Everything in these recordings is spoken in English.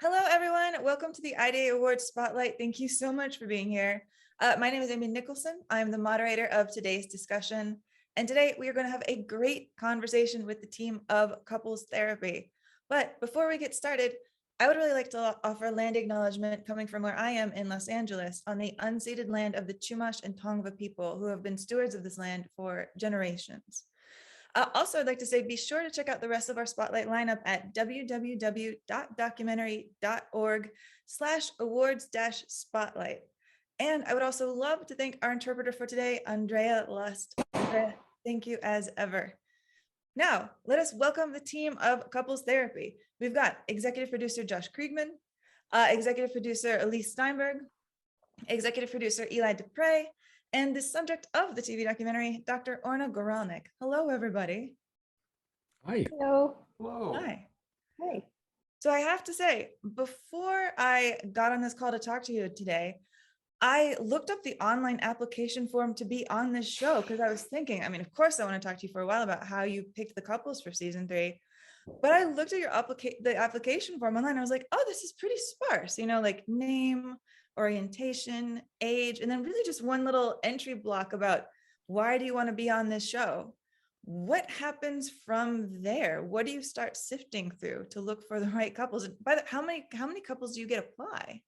Hello, everyone. Welcome to the IDA Awards Spotlight. Thank you so much for being here. My name is Amy Nicholson. I'm the moderator of today's discussion. And today we are going to have a great conversation with the team of Couples Therapy. But before we get started, I would really like to offer land acknowledgement coming from where I am in Los Angeles on the unceded land of the Chumash and Tongva people who have been stewards of this land for generations. Also, I'd like to say, be sure to check out the rest of our Spotlight lineup at www.documentary.org/awards-spotlight. And I would also love to thank our interpreter for today, Andrea Lust. Andrea, thank you as ever. Now, let us welcome the team of Couples Therapy. We've got Executive Producer Josh Kriegman, Executive Producer Elyse Steinberg, Executive Producer Eli Despres, and the subject of the TV documentary, Dr. Orna Guralnik. Hello, everybody. Hi. Hello. Hello. Hi. Hey. So I have to say, before I got on this call to talk to you today, I looked up the online application form to be on this show because I was thinking, I mean, of course, I want to talk to you for a while about how you picked the couples for season 3. But I looked at your the application form online. I was like, oh, this is pretty sparse, like name, orientation, age, and then really just one little entry block about why do you want to be on this show? What happens from there? What do you start sifting through to look for the right couples? How many couples do you get apply?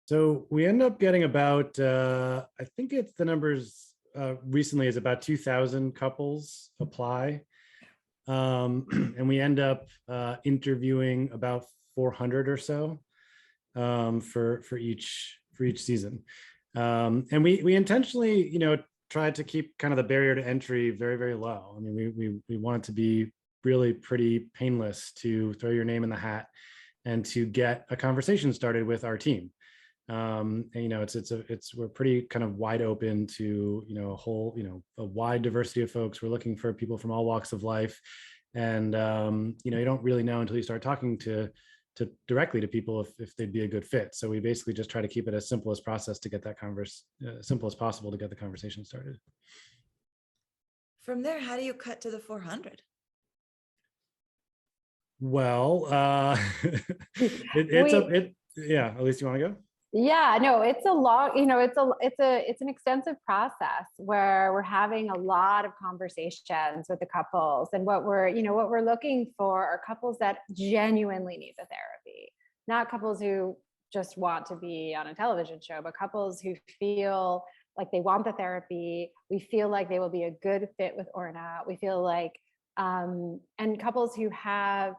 So we end up getting about, I think it's the numbers recently is about 2,000 couples apply. And we end up interviewing about 400 or so for each season. And we intentionally, tried to keep kind of the barrier to entry very, very low. I mean, we want it to be really pretty painless to throw your name in the hat and to get a conversation started with our team. And we're pretty kind of wide open to a wide diversity of folks. We're looking for people from all walks of life, and you don't really know until you start talking to directly to people if they'd be a good fit. So we basically just try to keep it as simple as process to get that simple as possible to get the conversation started. From there, how do you cut to the 400? Well, yeah. Elyse, you want to go? Yeah, no, it's a long, it's an extensive process where we're having a lot of conversations with the couples, and what we're looking for are couples that genuinely need the therapy, not couples who just want to be on a television show, but couples who feel like they want the therapy. We feel like they will be a good fit with Orna. We feel like, and couples who have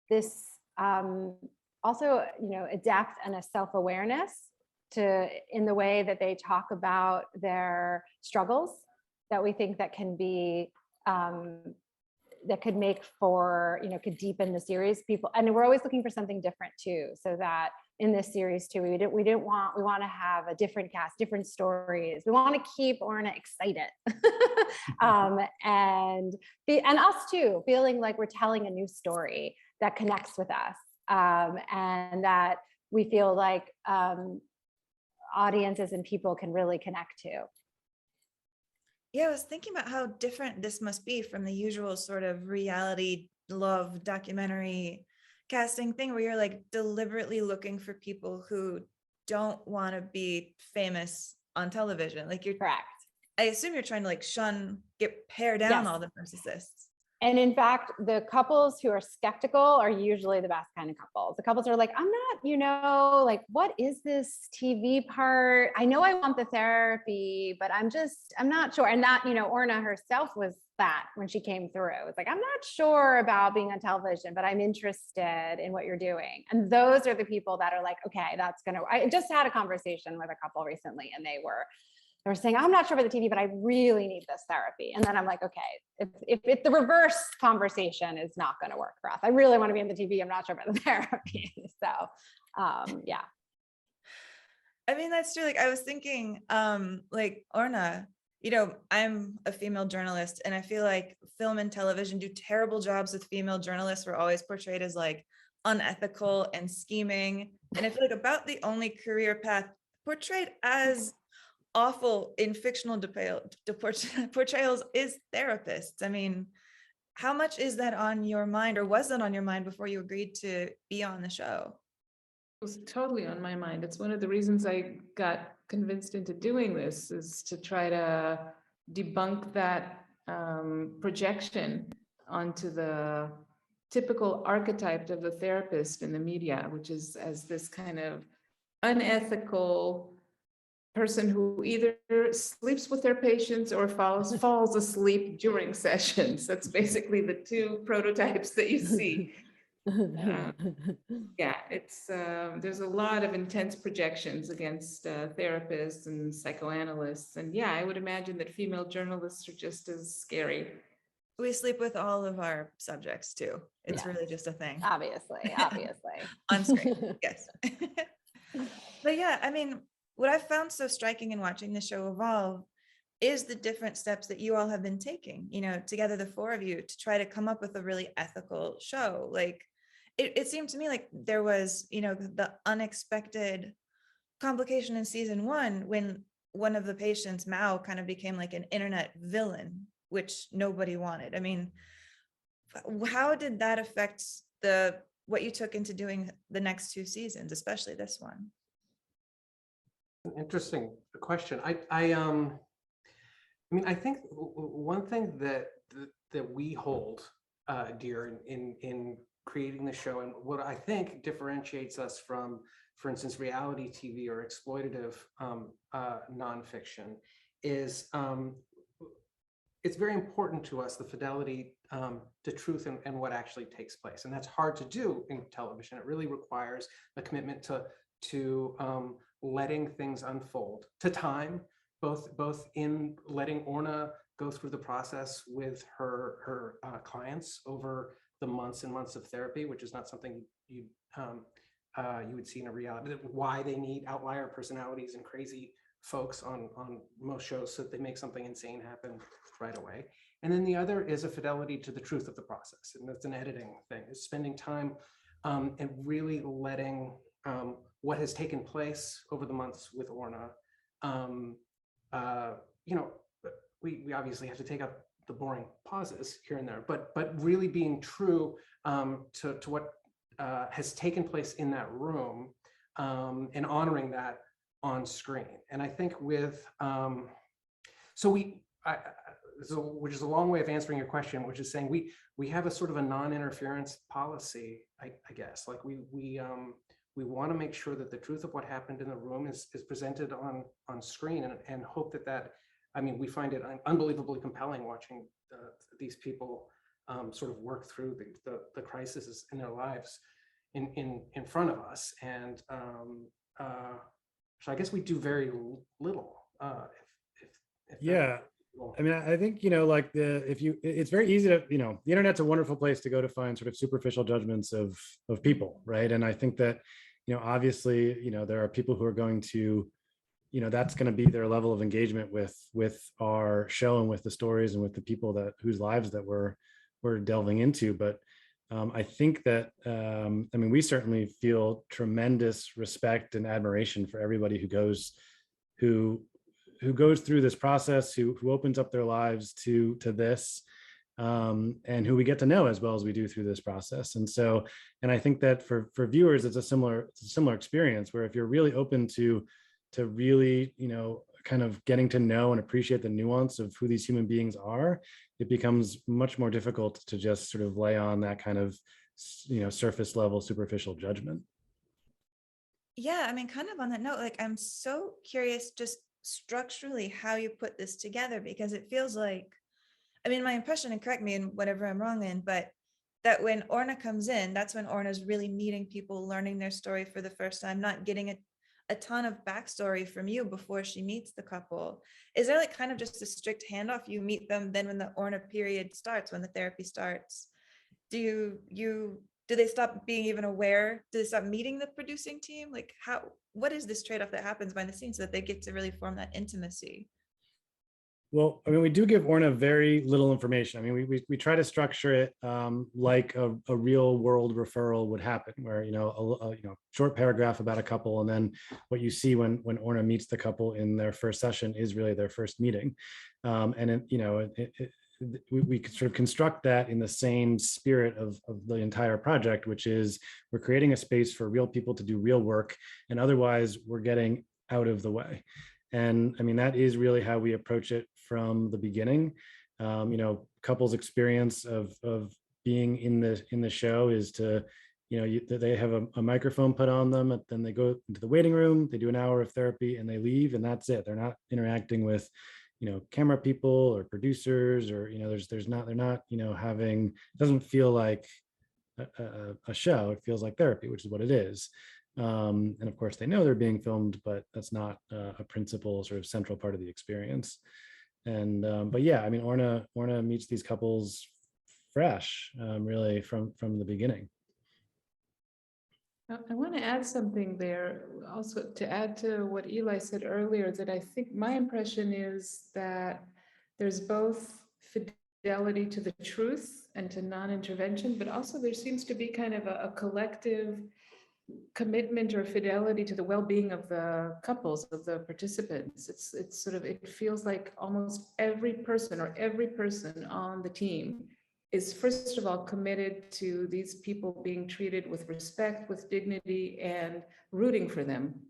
this, also, a depth and a self-awareness in the way that they talk about their struggles, that we think that can be, that could make for, could deepen the series. People, and we're always looking for something different too, so that in this series too, we want to have a different cast, different stories. We want to keep Orna excited, and us too, feeling like we're telling a new story that connects with us. And that we feel like audiences and people can really connect to. Yeah, I was thinking about how different this must be from the usual sort of reality love documentary casting thing where you're like deliberately looking for people who don't want to be famous on television. Like, you're correct. I assume you're trying to pare down Yes. all the narcissists. And in fact, the couples who are skeptical are usually the best kind of couples. The couples are like, I'm not, like, what is this TV part? I know I want the therapy, but I'm not sure. And that, Orna herself was that when she came through. It's like, I'm not sure about being on television, but I'm interested in what you're doing. And those are the people that are like, okay, I just had a conversation with a couple recently, and they were saying, I'm not sure about the TV, but I really need this therapy. And then I'm like, okay, if the reverse conversation is not going to work for us, I really want to be in the TV, I'm not sure about the therapy. So, yeah. I mean, that's true. Like, I was thinking, like, Orna, I'm a female journalist, and I feel like film and television do terrible jobs with female journalists. We're always portrayed as like unethical and scheming. And I feel like about the only career path portrayed as awful in fictional portrayals is therapists. I mean, how much is that on your mind, or was that on your mind before you agreed to be on the show? was totally on my mind. It's one of the reasons I got convinced into doing this, is to try to debunk that projection onto the typical archetype of the therapist in the media, which is as this kind of unethical person who either sleeps with their patients or falls asleep during sessions. That's basically the two prototypes that you see. Yeah, it's there's a lot of intense projections against therapists and psychoanalysts, and yeah, I would imagine that female journalists are just as scary. We sleep with all of our subjects too. It's Yes. really just a thing. Obviously. On screen, yes. But yeah, I mean, what I found so striking in watching the show evolve is the different steps that you all have been taking, you know, together, the four of you, to try to come up with a really ethical show. Like, it seemed to me like there was, you know, the unexpected complication in season one when one of the patients, Mao, kind of became like an internet villain, which nobody wanted. I mean, how did that affect what you took into doing the next two seasons, especially this one? An interesting question. I mean, I think one thing that we hold dear in creating the show, and what I think differentiates us from, for instance, reality TV or exploitative nonfiction, is it's very important to us, the fidelity to truth and what actually takes place. And that's hard to do in television. It really requires a commitment to letting things unfold, to time, both in letting Orna go through the process with her clients over the months and months of therapy, which is not something you would see in a reality. Why they need outlier personalities and crazy folks on most shows, so that they make something insane happen right away. And then the other is a fidelity to the truth of the process, and that's an editing thing. It's spending time and really letting what has taken place over the months with Orna. You know, we obviously have to take up the boring pauses here and there, but really being true to what has taken place in that room, and honoring that on screen. And I think with which is a long way of answering your question, which is saying we have a sort of a non-interference policy, I guess. Like we want to make sure that the truth of what happened in the room is presented on screen, and hope that I mean, we find it unbelievably compelling watching these people sort of work through the crises in their lives in front of us. And so I guess we do very little. If Yeah. I mean, I think, you know, like it's very easy to, you know, the internet's a wonderful place to go to find sort of superficial judgments of people, right? And I think that, you know, obviously, you know, there are people who are going to, you know, that's going to be their level of engagement with our show and with the stories and with the people whose lives that we're delving into. But I think that, I mean, we certainly feel tremendous respect and admiration for everybody who goes through this process, who opens up their lives to this, and who we get to know as well as we do through this process. And so, and I think that for viewers, it's a similar experience, where if you're really open to really, you know, kind of getting to know and appreciate the nuance of who these human beings are, it becomes much more difficult to just sort of lay on that kind of, you know, surface level, superficial judgment. Yeah, I mean, kind of on that note, like, I'm so curious just structurally how you put this together, because it feels like, I mean, my impression, and correct me in whatever I'm wrong in, but that when Orna comes in, that's when Orna's really meeting people, learning their story for the first time, not getting a ton of backstory from you before she meets the couple. Is there like kind of just a strict handoff? You meet them, then when the Orna period starts, when the therapy starts, do they stop being even aware? Do they stop meeting the producing team? Like, what is this trade-off that happens behind the scenes so that they get to really form that intimacy? Well, I mean, we do give Orna very little information. I mean, we try to structure it like a real world referral would happen, where, you know, a short paragraph about a couple, and then what you see when Orna meets the couple in their first session is really their first meeting. And it, you know, we could sort of construct that in the same spirit of the entire project, which is we're creating a space for real people to do real work, and otherwise we're getting out of the way. And I mean, that is really how we approach it from the beginning. Couples' experience of being in the show is to, they have a microphone put on them, and then they go into the waiting room, they do an hour of therapy, and they leave, and that's it. They're not interacting with, camera people or producers, or, they're not, having, it doesn't feel like a show. It feels like therapy, which is what it is. And of course, they know they're being filmed, but that's not a principal sort of central part of the experience. And but yeah, I mean, Orna meets these couples fresh, really from the beginning. I want to add something there also to add to what Eli said earlier, that I think my impression is that there's both fidelity to the truth and to non-intervention, but also there seems to be kind of a collective commitment or fidelity to the well-being of the couples, of the participants. It's sort of, it feels like almost every person on the team is, first of all, committed to these people being treated with respect, with dignity, and rooting for them.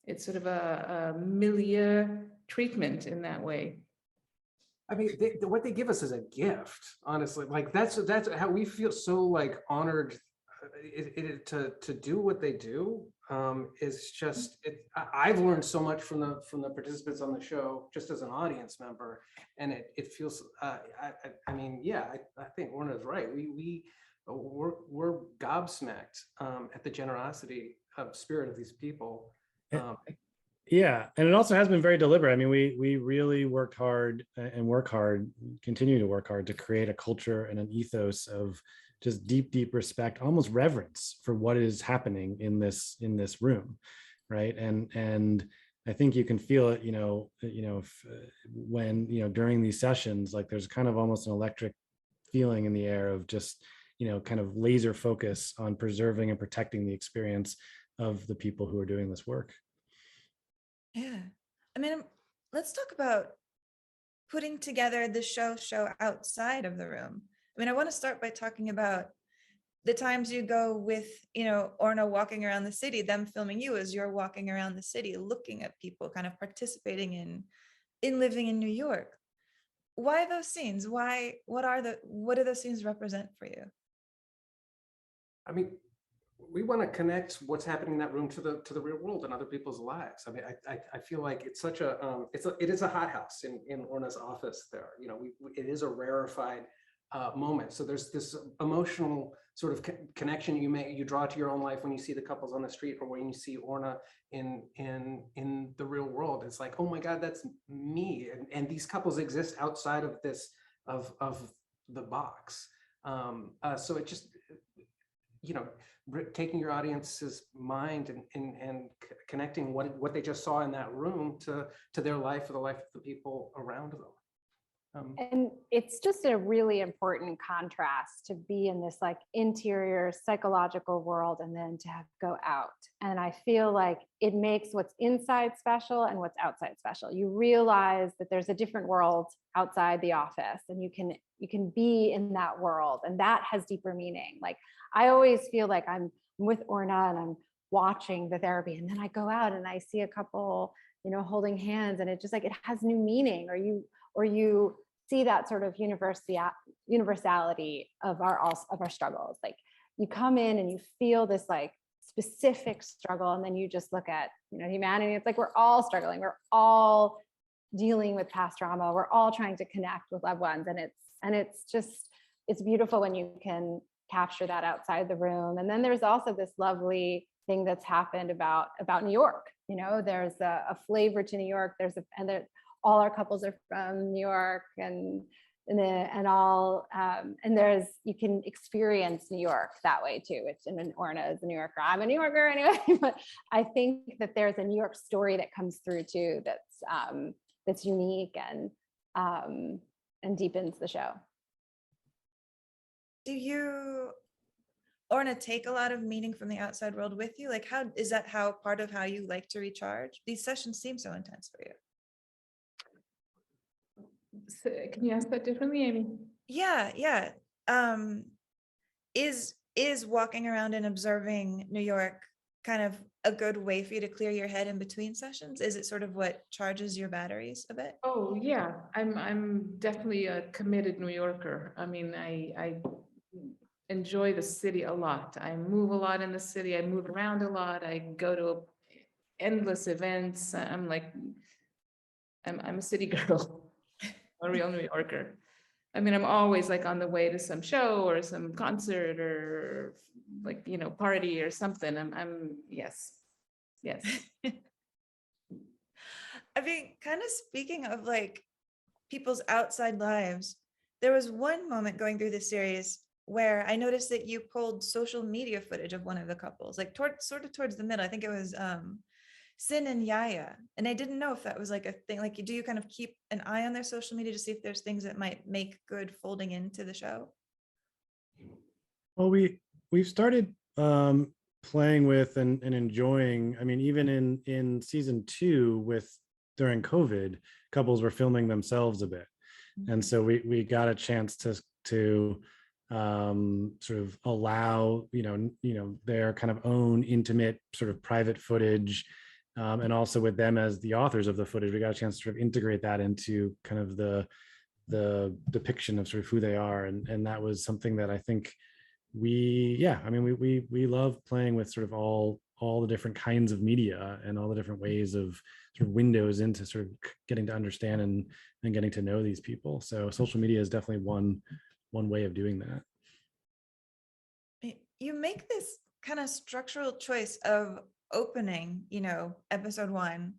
It's sort of a milieu treatment in that way. I mean, what they give us is a gift, honestly. Like that's how we feel, so like honored to do what they do. Is just I've learned so much from the participants on the show, just as an audience member, and it feels I mean, yeah, I think Orna's right. We're gobsmacked at the generosity of spirit of these people. Yeah, and it also has been very deliberate. I mean, we really worked hard and work hard, continue to work hard to create a culture and an ethos of just deep respect, almost reverence for what is happening in this room, right? And I think you can feel it, when during these sessions, like there's kind of almost an electric feeling in the air of just kind of laser focus on preserving and protecting the experience of the people who are doing this work. Yeah, I mean, let's talk about putting together the show outside of the room. I mean, I want to start by talking about the times you go with, Orna walking around the city, them filming you as you're walking around the city, looking at people, kind of participating in living in New York. Why those scenes? What do those scenes represent for you? I mean, we want to connect what's happening in that room to the real world and other people's lives. I mean, I feel like it's such it is a hothouse in Orna's office there. It is a rarefied moment. So there's this emotional sort of connection you draw to your own life when you see the couples on the street, or when you see Orna in the real world. It's like, oh my God, that's me. And these couples exist outside of this of the box. So it just, taking your audience's mind and connecting what they just saw in that room to their life or the life of the people around them. And it's just a really important contrast to be in this like interior psychological world and then to have go out. And I feel like it makes what's inside special and what's outside special. You realize that there's a different world outside the office, and you can be in that world, and that has deeper meaning. Like I always feel like I'm with Orna and I'm watching the therapy, and then I go out and I see a couple, holding hands, and it just like it has new meaning, or you see that sort of universality of our struggles. Like you come in and you feel this like specific struggle, and then you just look at humanity. It's like we're all struggling, we're all dealing with past trauma, we're all trying to connect with loved ones, and it's beautiful when you can capture that outside the room. And then there's also this lovely thing that's happened about New York. There's a flavor to New York. All our couples are from New York, and there's, you can experience New York that way too. And Orna is a New Yorker. I'm a New Yorker anyway, but I think that there's a New York story that comes through too, that's unique and deepens the show. Do you, Orna, take a lot of meaning from the outside world with you? Like, how is that part of how you like to recharge? These sessions seem so intense for you. Can you ask that differently, Amy? Yeah. Is walking around and observing New York kind of a good way for you to clear your head in between sessions? Is it sort of what charges your batteries a bit? Oh, yeah, I'm definitely a committed New Yorker. I mean, I enjoy the city a lot. I move a lot in the city. I move around a lot. I go to endless events. I'm a city girl, a real New Yorker. I mean, I'm always like on the way to some show or some concert or like, party or something. Yes. I mean, kind of speaking of like people's outside lives, there was one moment going through the series where I noticed that you pulled social media footage of one of the couples, like sort of towards the middle. I think it was Sin and Yaya. And I didn't know if that was like a thing. Like, do you kind of keep an eye on their social media to see if there's things that might make good folding into the show? Well, we've started playing with and enjoying. I mean, even in season 2 during COVID, couples were filming themselves a bit, and so we got a chance to sort of allow their kind of own intimate sort of private footage, and also with them as the authors of the footage, we got a chance to sort of integrate that into kind of the depiction of sort of who they are, and that was something that I think we love playing with sort of all the different kinds of media and all the different ways of sort of windows into sort of getting to understand and getting to know these people. So social media is definitely one way of doing that. You make this kind of structural choice of opening, episode 1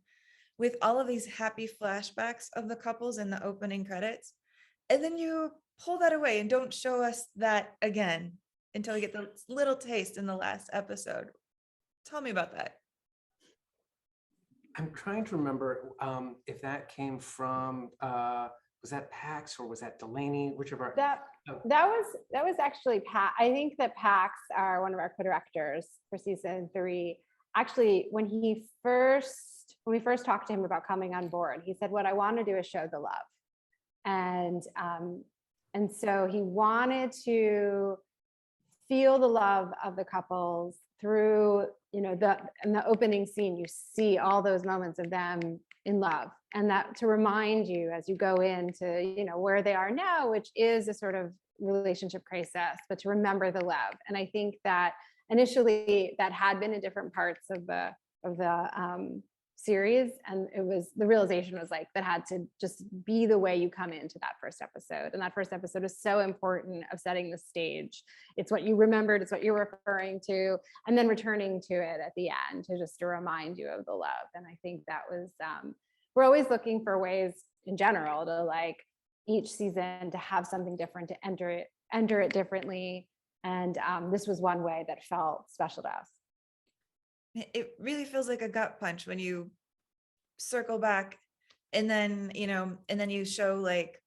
with all of these happy flashbacks of the couples in the opening credits. And then you pull that away and don't show us that again until we get the little taste in the last episode. Tell me about that. I'm trying to remember if that came from, was that Pax or was that Delaney? Whichever. That was actually Pat. I think that Pax, are one of our co-directors for season 3. Actually, when we first talked to him about coming on board, he said, "What I want to do is show the love," and so he wanted to feel the love of the couples through, in the opening scene. You see all those moments of them in love, and that to remind you as you go into, where they are now, which is a sort of relationship crisis, but to remember the love. And I think that initially that had been in different parts of the series, and the realization was like that had to just be the way you come into that first episode. And that first episode is so important of setting the stage. It's what you remembered, it's what you're referring to, and then returning to it at the end to remind you of the love. And I think that was we're always looking for ways in general to, like, each season to have something different, to enter it differently, and this was one way that felt special to us. It really feels like a gut punch when you circle back and then you show like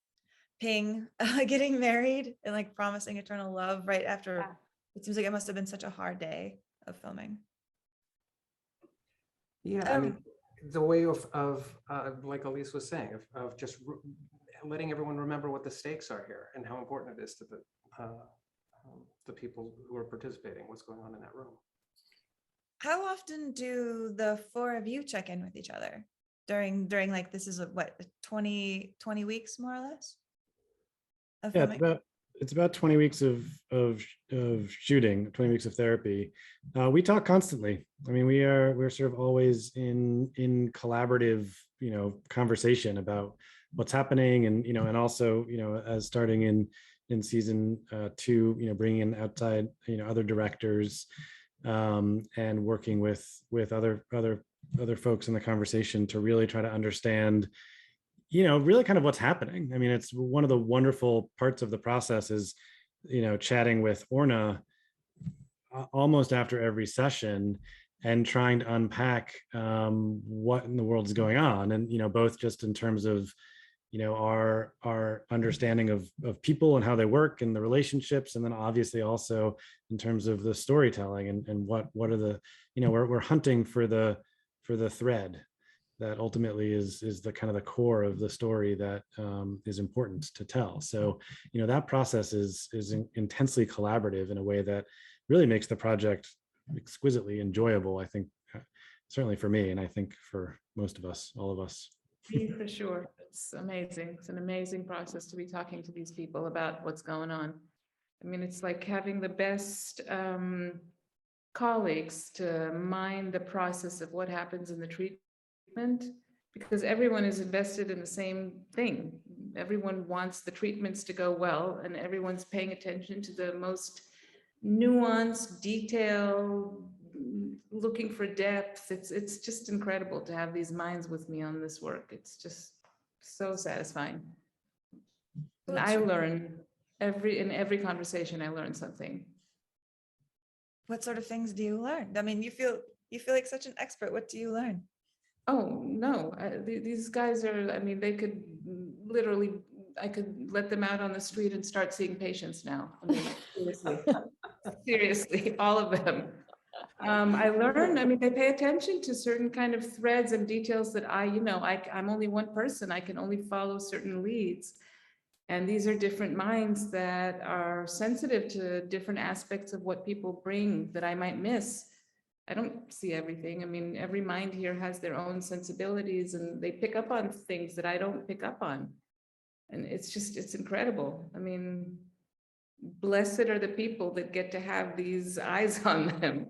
Ping getting married and like promising eternal love right after. Yeah. It seems like it must have been such a hard day of filming. Yeah, I mean, the way of like Elyse was saying, of just letting everyone remember what the stakes are here and how important it is to the people who are participating, what's going on in that room. How often do the 4 of you check in with each other during like, this is what, 20 weeks more or less? Yeah, it's about 20 weeks of shooting, 20 weeks of therapy. We talk constantly. I mean, we're sort of always in collaborative, conversation about what's happening, and also, as starting in season 2, bringing in outside, other directors, and working with other folks in the conversation to really try to understand, really kind of what's happening. I mean, it's one of the wonderful parts of the process is, chatting with Orna almost after every session and trying to unpack what in the world is going on. And, both just in terms of, our understanding of people and how they work and the relationships. And then obviously also in terms of the storytelling and what are the, we're hunting for the thread. that ultimately is the kind of the core of the story that is important to tell. So, that process is intensely collaborative in a way that really makes the project exquisitely enjoyable, I think, certainly for me, and I think for most of us, all of us. Me, for sure. It's amazing. It's an amazing process to be talking to these people about what's going on. I mean, it's like having the best colleagues to mind the process of what happens in the treatment, because everyone is invested in the same thing. Everyone wants the treatments to go well, and everyone's paying attention to the most nuanced detail, looking for depth. It's just incredible to have these minds with me on this work. It's just so satisfying. And I learn in every conversation, I learn something. What sort of things do you learn? I mean, you feel like such an expert. What do you learn? Oh, no, these guys are, I mean, they could literally, I could let them out on the street and start seeing patients now. I mean, seriously, all of them. I learned, I mean, they pay attention to certain kind of threads and details that I'm only one person. I can only follow certain leads. And these are different minds that are sensitive to different aspects of what people bring that I might miss. I don't see everything. I mean, every mind here has their own sensibilities, and they pick up on things that I don't pick up on. And it's incredible. I mean, blessed are the people that get to have these eyes on them.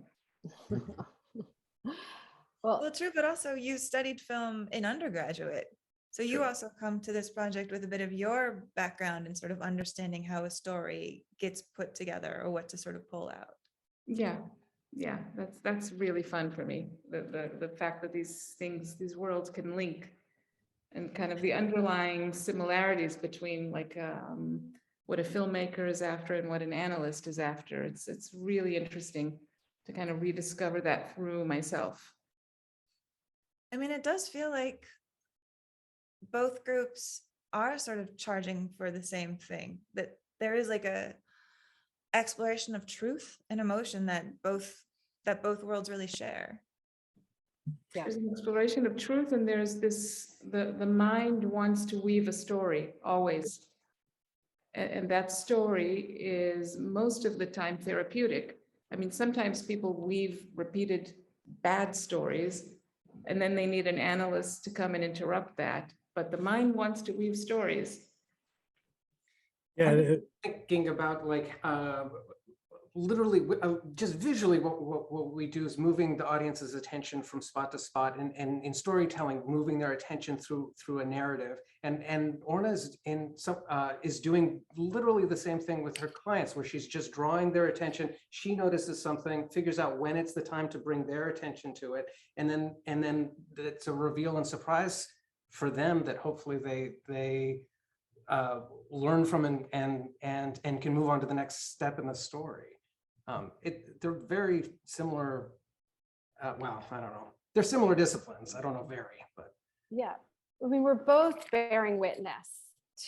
Well, true, but also you studied film in undergraduate. So you True. also come to this project with a bit of your background and sort of understanding how a story gets put together or what to sort of pull out. Yeah, that's really fun for me. The fact that these worlds can link, and kind of the underlying similarities between like what a filmmaker is after and what an analyst is after. It's really interesting to kind of rediscover that through myself. I mean, it does feel like both groups are sort of charging for the same thing, that there is like a exploration of truth and emotion that both worlds really share. Yeah. There's an exploration of truth, and there's this, the mind wants to weave a story always. And that story is most of the time therapeutic. I mean, sometimes people weave repeated bad stories, and then they need an analyst to come and interrupt that. But the mind wants to weave stories. Yeah, Thinking about like literally just visually what we do is moving the audience's attention from spot to spot, and in storytelling, moving their attention through a narrative. And Orna is doing literally the same thing with her clients, where she's just drawing their attention. She notices something, figures out when it's the time to bring their attention to it, and then it's a reveal and surprise for them that hopefully they learn from and can move on to the next step in the story. They're very similar. Well, I don't know. They're similar disciplines. I don't know, but Yeah. I mean, we're both bearing witness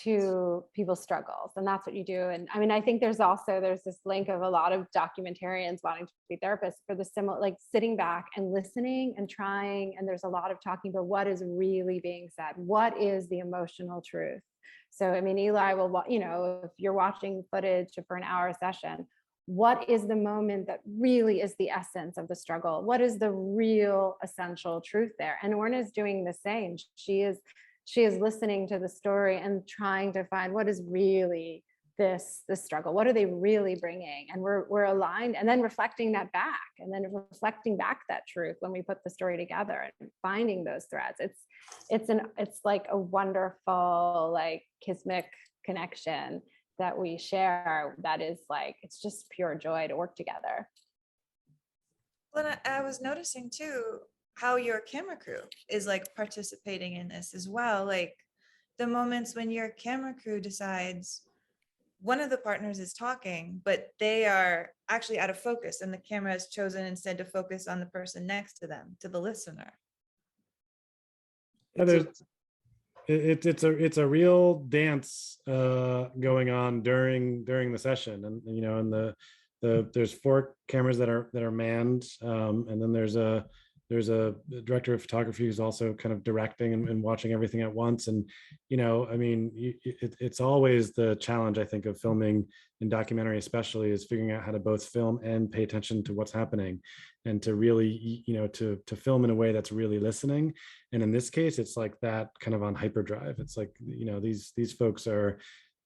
to people's struggles, and that's what you do. And I mean, I think there's this link of a lot of documentarians wanting to be therapists for the similar, like sitting back and listening and trying. And there's a lot of talking about what is really being said. What is the emotional truth? So, I mean, Eli will, if you're watching footage for an hour session, what is the moment that really is the essence of the struggle? What is the real essential truth there? And Orna is doing the same. She is listening to the story and trying to find what is really this struggle. What are they really bringing? And we're aligned, and then reflecting that back, and then reflecting back that truth when we put the story together and finding those threads. It's like a wonderful, like, kismic connection that we share, that is like, it's just pure joy to work together. Well, I was noticing too how your camera crew is like participating in this as well. Like the moments when your camera crew decides one of the partners is talking, but they are actually out of focus, and the camera has chosen instead to focus on the person next to them, to the listener. yeah, it's a real dance going on during the session, and there's 4 cameras that are manned, and then there's a there's a director of photography who's also kind of directing and watching everything at once. And, I mean, it's always the challenge, I think, of filming in documentary, especially, is figuring out how to both film and pay attention to what's happening, and to really, to film in a way that's really listening. And in this case, it's like that kind of on hyperdrive. It's like, these folks are,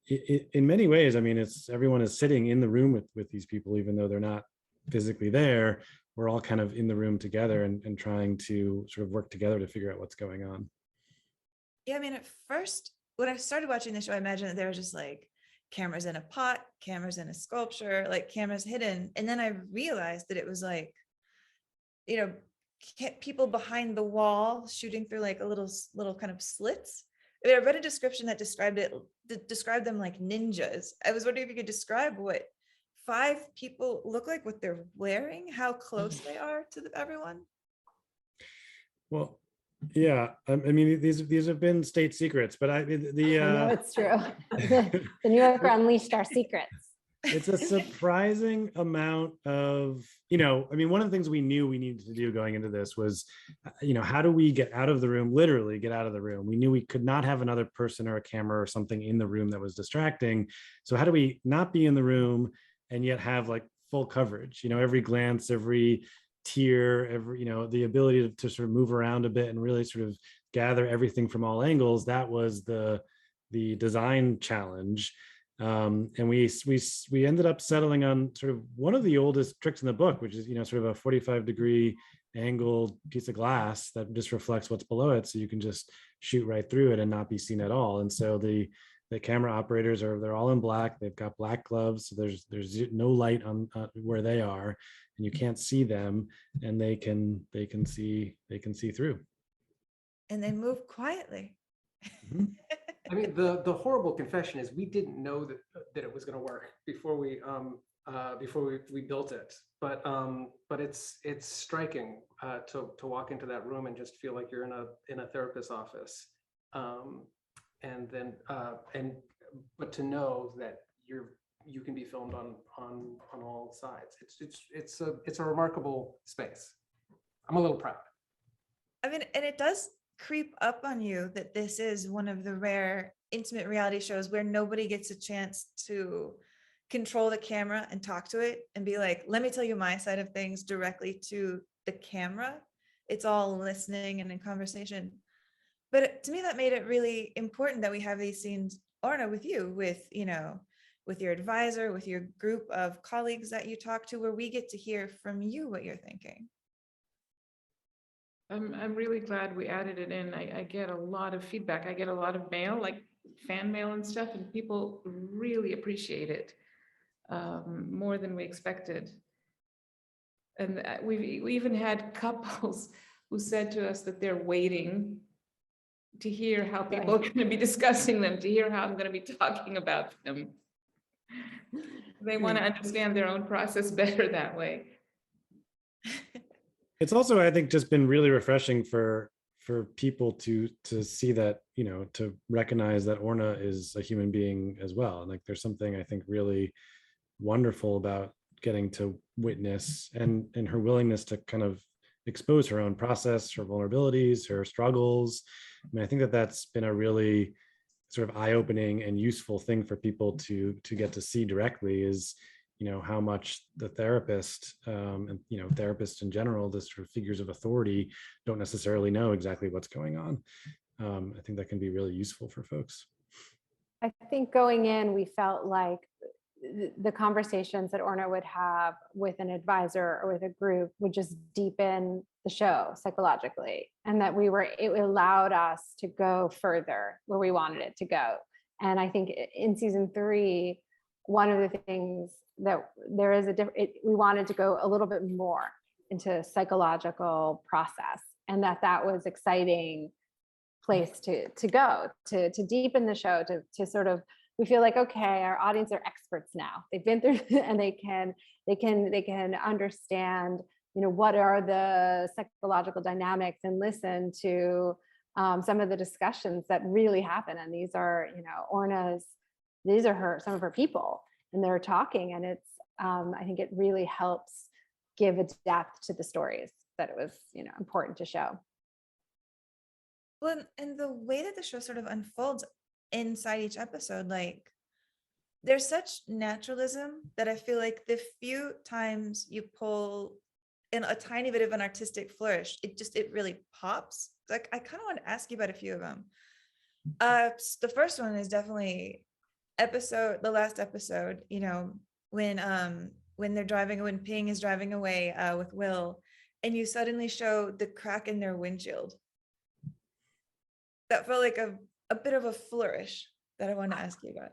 in many ways, I mean, it's everyone is sitting in the room with these people, even though they're not physically there. We're all kind of in the room together and trying to sort of work together to figure out what's going on. Yeah, I mean, at first, when I started watching the show, I imagined that there were just like cameras in a pot, cameras in a sculpture, like cameras hidden. And then I realized that it was like, people behind the wall shooting through like a little kind of slits. I mean, I read a description that described them like ninjas. I was wondering if you could describe what 5 people look like, what they're wearing, how close they are to everyone. Well, yeah, I mean, these have been state secrets, but I know it's true. The New Yorker unleashed our secrets. It's a surprising amount of, I mean, one of the things we knew we needed to do going into this was, how do we get out of the room, literally get out of the room? We knew we could not have another person or a camera or something in the room that was distracting. So how do we not be in the room and yet have like full coverage, every glance, every tear, every, the ability to sort of move around a bit and really sort of gather everything from all angles. That was the design challenge. And we ended up settling on sort of one of the oldest tricks in the book, which is, sort of a 45-degree angled piece of glass that just reflects what's below it. So you can just shoot right through it and not be seen at all. And so the camera operators they're all in black. They've got black gloves. So there's no light on where they are, and you can't see them, and they can see through. And they move quietly. Mm-hmm. I mean, the horrible confession is we didn't know that it was going to work before we built it. But it's striking to walk into that room and just feel like you're in a therapist's office, and then but to know that you can be filmed on all sides. It's a remarkable space. I'm a little proud. I mean, and it does creep up on you that this is one of the rare intimate reality shows where nobody gets a chance to control the camera and talk to it and be like, let me tell you my side of things directly to the camera. It's all listening and in conversation. But to me, that made it really important that we have these scenes, Orna, with you, with your advisor, with your group of colleagues that you talk to, where we get to hear from you what you're thinking. I'm really glad we added it in. I get a lot of feedback. I get a lot of mail, like fan mail and stuff, and people really appreciate it more than we expected. And we even had couples who said to us that they're waiting to hear how people are going to be discussing them, to hear how I'm going to be talking about them. They want to understand their own process better that way. It's also, I think, just been really refreshing for people to see that, to recognize that Orna is a human being as well. And like, there's something I think really wonderful about getting to witness and her willingness to kind of expose her own process, her vulnerabilities, her struggles. I mean, I think that that's been a really sort of eye-opening and useful thing for people to get to see directly, is how much the therapist and therapists in general, the sort of figures of authority, don't necessarily know exactly what's going on. I think that can be really useful for folks. I think going in, we felt like the conversations that Orna would have with an advisor or with a group would just deepen the show psychologically, and that it allowed us to go further where we wanted it to go. And I think in season 3, one of the things that there is we wanted to go a little bit more into psychological process, and that was exciting place to go to deepen the show, to sort of, we feel like, okay, our audience are experts now. They've been through and they can understand, what are the psychological dynamics, and listen to some of the discussions that really happen. And these are, some of her people, and they're talking, and it's, I think it really helps give a depth to the stories that it was, important to show. Well, and the way that the show sort of unfolds inside each episode, like there's such naturalism that I feel like the few times you pull in a tiny bit of an artistic flourish, it really pops. Like I kind of want to ask you about a few of them. The first one is definitely the last episode, when they're driving, when Ping is driving away with Will, and you suddenly show the crack in their windshield. That felt like a bit of a flourish that I want to ask you about.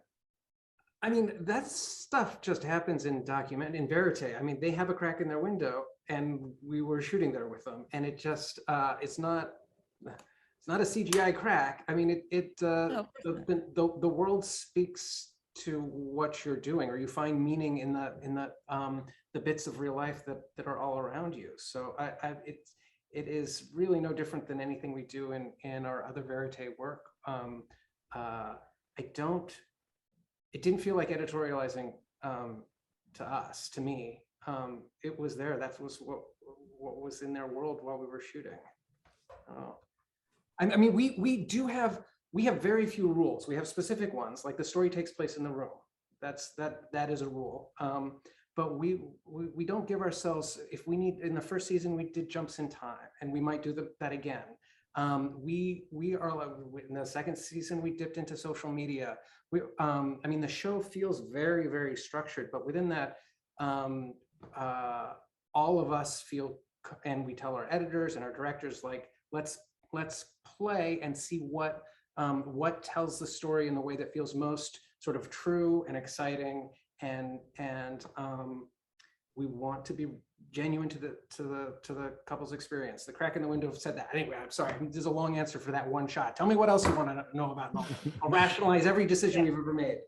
I mean, that stuff just happens in verite. I mean, they have a crack in their window, and we were shooting there with them, and it just it's not a CGI crack. I mean, the world speaks to what you're doing, or you find meaning in the bits of real life that are all around you. So it is really no different than anything we do in our other verite work. It didn't feel like editorializing to me. It was there. That was what was in their world while we were shooting. I mean, we have very few rules. We have specific ones, like the story takes place in the room. That is a rule. But we don't give ourselves, if we need, in the first season, we did jumps in time, and we might do that again. We are, in the second season, we dipped into social media. I mean, the show feels very, very structured, but within that, all of us feel, and we tell our editors and our directors, like, let's play and see what tells the story in the way that feels most sort of true and exciting, and we want to be genuine to the couple's experience. The crack in the window said that. Anyway, I'm sorry, there's a long answer for that one shot. Tell me what else you want to know about. I'll rationalize every decision we've ever made.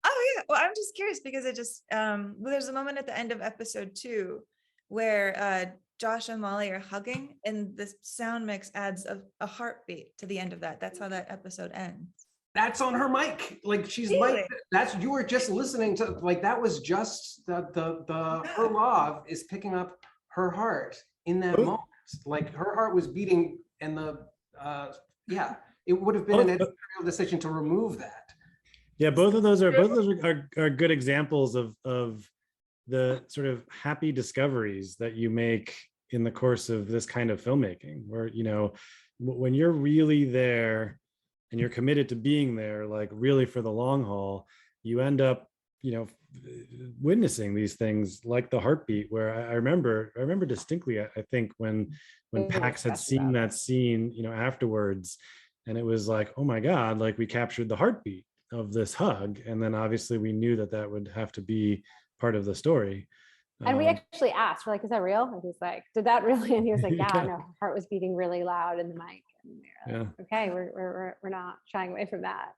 Oh yeah, well, I'm just curious because it just there's a moment at the end of episode 2 where Josh and Molly are hugging, and the sound mix adds a heartbeat to the end of that. That's how that episode ends. That's on her mic. Like she's Really? you were just listening to, like, that was just her law is picking up her heart in that moment. Like her heart was beating, and it would have been an editorial decision to remove that. Yeah, both of those are good examples of the sort of happy discoveries that you make in the course of this kind of filmmaking, where, when you're really there and you're committed to being there, like really for the long haul, you end up, witnessing these things like the heartbeat, where I remember distinctly, I think when Pax had seen that scene, afterwards, and it was like, oh my God, like we captured the heartbeat of this hug. And then obviously we knew that would have to be part of the story. And we actually asked, we're like, is that real? And he's like, did that really? And he was like, yeah, Yeah. no, her heart was beating really loud in the mic. And we were like, Yeah. okay, we're not shying away from that.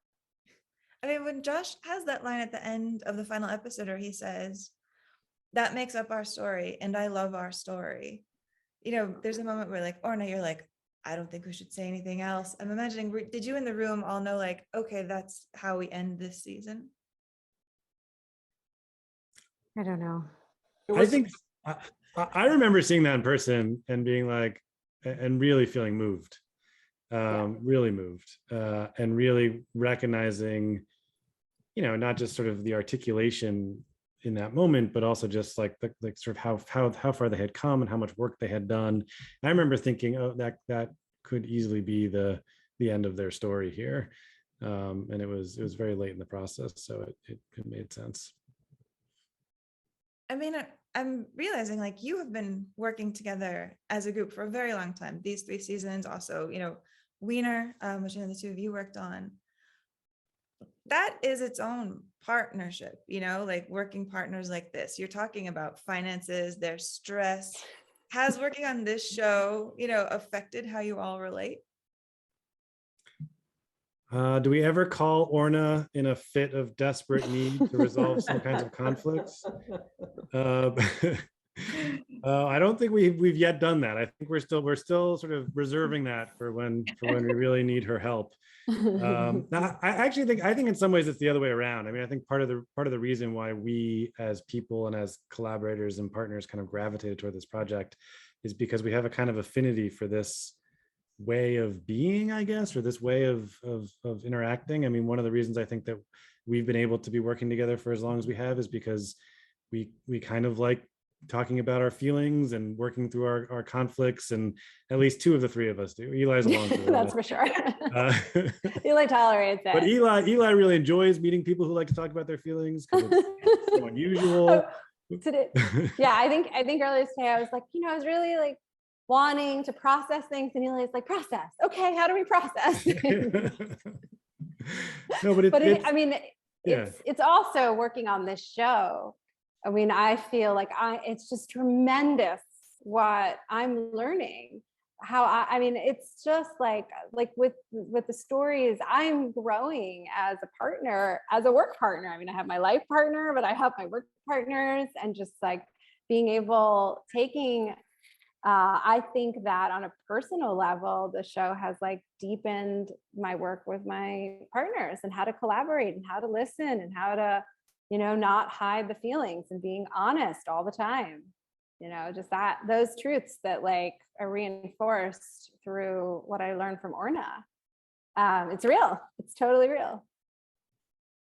I mean, when Josh has that line at the end of the final episode where he says, that makes up our story, and I love our story. There's a moment where, like, Orna, you're like, I don't think we should say anything else. I'm imagining, did you in the room all know, like, okay, that's how we end this season? I don't know. I think I remember seeing that in person and being like, and really feeling moved, really moved, and really recognizing, not just sort of the articulation in that moment, but also just like the sort of how far they had come and how much work they had done. And I remember thinking, oh, that could easily be the end of their story here, and it was very late in the process, so it made sense. I mean, I'm realizing, like, you have been working together as a group for a very long time. These 3 seasons, also, Wiener, which the 2 of you worked on. That is its own partnership, like working partners like this. You're talking about finances, their stress. Has working on this show, affected how you all relate? Do we ever call Orna in a fit of desperate need to resolve some kinds of conflicts? I don't think we've yet done that. I think we're still sort of reserving that for when we really need her help. Now, I think in some ways it's the other way around. I mean, I think part of the reason why we as people and as collaborators and partners kind of gravitated toward this project is because we have a kind of affinity for this way of being, I guess, or this way of interacting. I mean, one of the reasons I think that we've been able to be working together for as long as we have is because we kind of like talking about our feelings and working through our conflicts, and at least two of the three of us do. Eli's along for That's for sure. uh, Eli tolerates it. but Eli really enjoys meeting people who like to talk about their feelings because it's so unusual. Today, yeah, I think earlier today I was like, I was really like wanting to process things, and Eli's like, process. Okay, how do we process? No, but it's also working on this show. I mean, I feel like it's just tremendous what I'm learning. I mean, it's just like with the stories, I'm growing as a partner, as a work partner. I mean, I have my life partner, but I have my work partners, and just like being able, I think that on a personal level, the show has like deepened my work with my partners and how to collaborate and how to listen and how to, not hide the feelings and being honest all the time. Just those truths that like are reinforced through what I learned from Orna. It's real. It's totally real.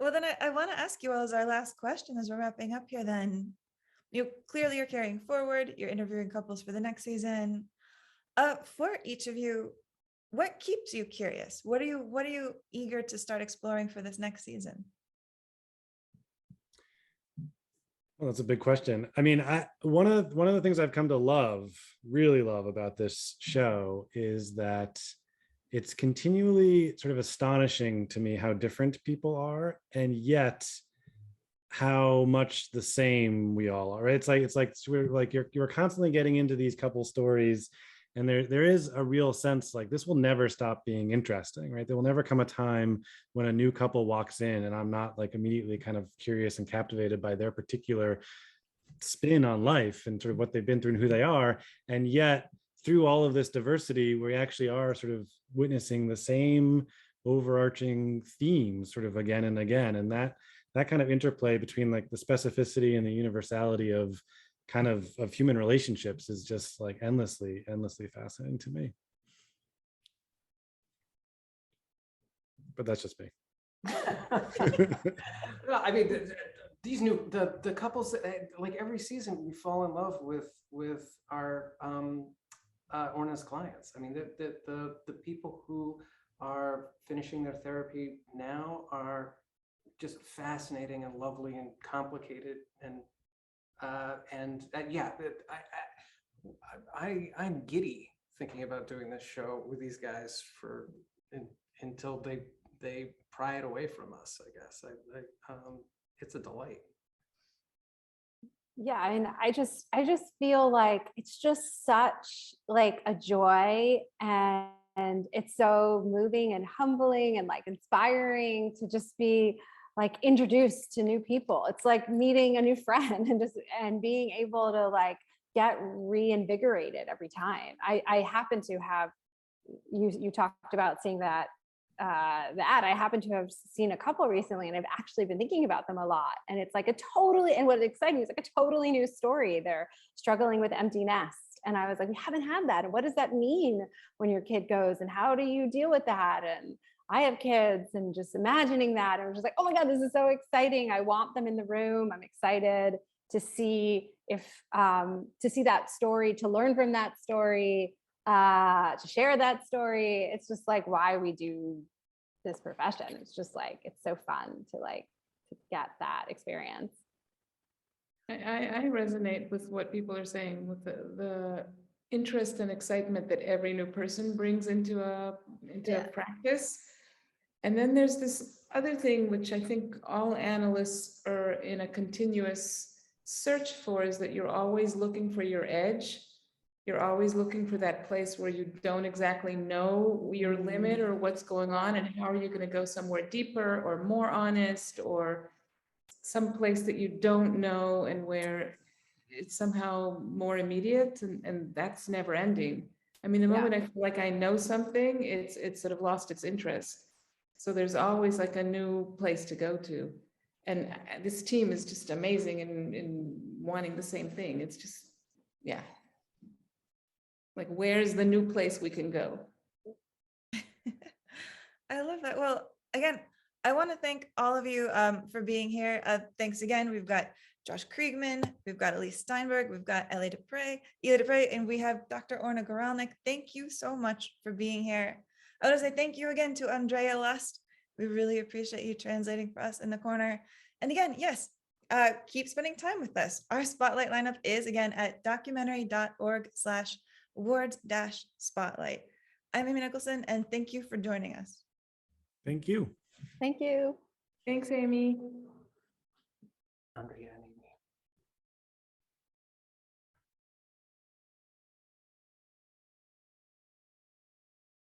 Well, then I want to ask you all as our last question as we're wrapping up here, then. Clearly you're carrying forward, you're interviewing couples for the next season. For each of you, what keeps you curious? What are you eager to start exploring for this next season? Well, that's a big question. I mean, one of the things I've come to really love about this show is that it's continually sort of astonishing to me how different people are, and yet how much the same we all are. Right? It's like you're constantly getting into these couple stories, and there is a real sense like this will never stop being interesting, right? There will never come a time when a new couple walks in and I'm not like immediately kind of curious and captivated by their particular spin on life and sort of what they've been through and who they are. And yet through all of this diversity, we actually are sort of witnessing the same overarching themes sort of again and again. And that kind of interplay between like the specificity and the universality of kind of human relationships is just like endlessly fascinating to me. But that's just me. No, I mean, these the couples, like every season we fall in love with our Orna's clients. I mean, the people who are finishing their therapy now are just fascinating and lovely and complicated, and yeah, I'm giddy thinking about doing this show with these guys until they pry it away from us. I guess it's a delight. Yeah, and I just feel like it's just such like a joy, and it's so moving and humbling and like inspiring to just be like introduced to new people. It's like meeting a new friend and being able to like get reinvigorated every time. I happen to have, you talked about seeing that the ad. I happen to have seen a couple recently, and I've actually been thinking about them a lot. And it's like and what's exciting is like a totally new story. They're struggling with empty nest. And I was like, we haven't had that. And what does that mean when your kid goes, and how do you deal with that? And I have kids, and just imagining that, and I was just like, oh my God, this is so exciting. I want them in the room. I'm excited to see that story, to learn from that story, to share that story. It's just like why we do this profession. It's just like, it's so fun to get that experience. I resonate with what people are saying, with the interest and excitement that every new person brings into a practice. And then there's this other thing, which I think all analysts are in a continuous search for, is that you're always looking for your edge. You're always looking for that place where you don't exactly know your limit or what's going on, and how are you going to go somewhere deeper or more honest, or some place that you don't know and where it's somehow more immediate, and that's never ending. I mean, the moment I feel like I know something, it's sort of lost its interest. So there's always like a new place to go to. And this team is just amazing in wanting the same thing. It's just, yeah. Like, where's the new place we can go? I love that. Well, again, I want to thank all of you for being here. Thanks again. We've got Josh Kriegman, we've got Elyse Steinberg, we've got Eli Despres, and we have Dr. Orna Guralnik. Thank you so much for being here. I want to say thank you again to Andrea Lust. We really appreciate you translating for us in the corner. And again, yes, keep spending time with us. Our spotlight lineup is again at documentary.org/awards-spotlight. I'm Amy Nicholson, and thank you for joining us. Thank you. Thank you. Thanks, Amy. Andrea.